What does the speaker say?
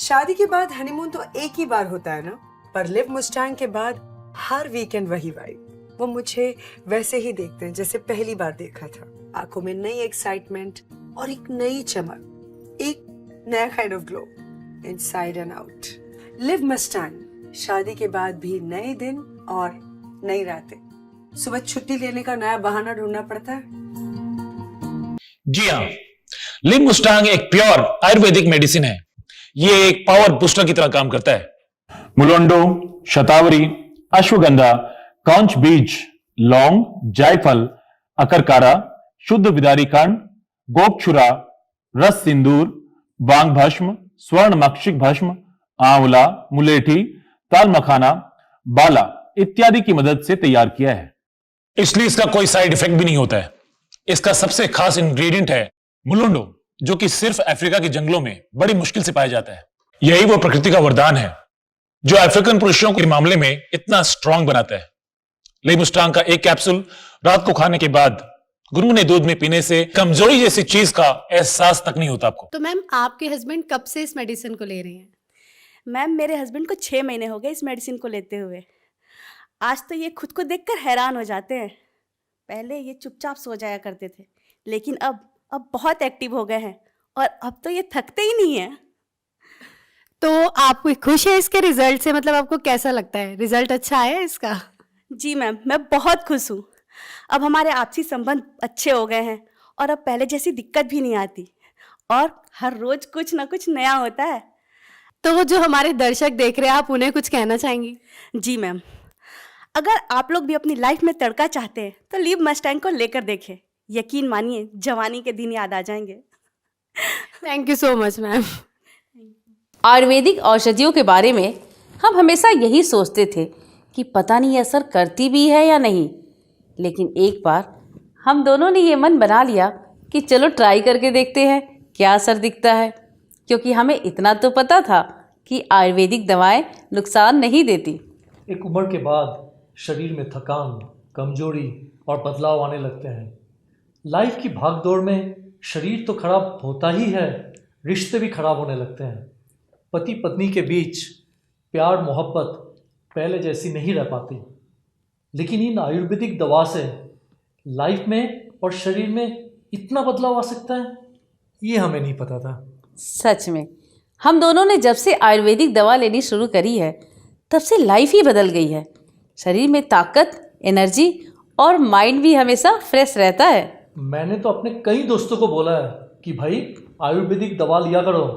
शादी के बाद हनीमून तो एक ही बार होता है ना, पर लिव मुस्टैंग के बाद हर वीकेंड वही वाइब। वो मुझे वैसे ही देखते हैं जैसे पहली बार देखा था। आंखों में नई एक्साइटमेंट और एक नई चमक, एक नया kind of glow inside and out. Live Mustang, शादी के बाद भी नए दिन और नई रातें। सुबह छुट्टी लेने का नया बहाना ढूंढना पड़ता है। जी हाँ, लिव मुस्टैंग एक प्योर आयुर्वेदिक मेडिसिन है। ये एक पावर बूस्टर की तरह काम करता है। मुलोंडो, शतावरी, अश्वगंधा, कांच बीज, लौंग, जायफल, अकरकारा, शुद्ध विदारी कांड, गोपछुरा, रस सिंदूर, बांग भस्म, स्वर्ण मक्षिक भस्म, आंवला, मुलेठी, ताल मखाना, बाला इत्यादि की मदद से तैयार किया है। इसलिए इसका कोई साइड इफेक्ट भी नहीं होता है। इसका सबसे खास इंग्रेडिएंट है मुलुंडो, जो कि सिर्फ अफ्रीका के जंगलों में बड़ी मुश्किल से पाया जाता है। यही वो प्रकृति का वरदान है जो अफ्रीकन पुरुषों के मामले में इतना स्ट्रांग बनाता है। लिव मुस्टैंग का एक कैप्सूल रात को खाने के बाद गुनगुने दूध में पीने से कमजोरी जैसी चीज का एहसास तक नहीं होता आपको। तो मैम, आपके हस्बैंड कब से इस मेडिसिन को ले रहे हैं? मैम, मेरे हस्बैंड को 6 महीने हो गए इस मेडिसिन को लेते हुए। आज तो ये खुद को देखकर हैरान हो जाते हैं। पहले ये चुपचाप सो जाया करते थे, लेकिन अब बहुत एक्टिव हो गए हैं और अब तो ये थकते ही नहीं हैं। तो आप खुश है इसके रिजल्ट से? मतलब आपको कैसा लगता है, रिजल्ट अच्छा आया इसका? जी मैम, मैं बहुत खुश हूँ। अब हमारे आपसी संबंध अच्छे हो गए हैं और अब पहले जैसी दिक्कत भी नहीं आती और हर रोज कुछ ना कुछ नया होता है। तो जो हमारे दर्शक देख रहे हैं, आप उन्हें कुछ कहना चाहेंगी? जी मैम, अगर आप लोग भी अपनी लाइफ में तड़का चाहते हैं तो लिव मस्टैंग को लेकर देखें। यकीन मानिए, जवानी के दिन याद आ जाएंगे। Thank you so much ma'am. Ayurvedic औषधियों के बारे में हम हमेशा यही सोचते थे कि पता नहीं असर करती भी है या नहीं, लेकिन एक बार हम दोनों ने ये मन बना लिया कि चलो ट्राई करके देखते हैं क्या असर दिखता है, क्योंकि हमें इतना तो पता था कि आयुर्वेदिक दवाएं नुकसान नहीं देती। एक उम्र के बाद शरीर में थकान, कमजोरी और बदलाव आने लगते हैं। लाइफ की भागदौड़ में शरीर तो खराब होता ही है, रिश्ते भी खराब होने लगते हैं। पति पत्नी के बीच प्यार मोहब्बत पहले जैसी नहीं रह पाती। लेकिन इन आयुर्वेदिक दवा से लाइफ में और शरीर में इतना बदलाव आ सकता है, ये हमें नहीं पता था। सच में हम दोनों ने जब से आयुर्वेदिक दवा लेनी शुरू करी है, तब से लाइफ ही बदल गई है। शरीर में ताकत, एनर्जी और माइंड भी हमेशा फ्रेश रहता है। मैंने तो अपने कई दोस्तों को बोला है कि भाई आयुर्वेदिक दवा लिया करो।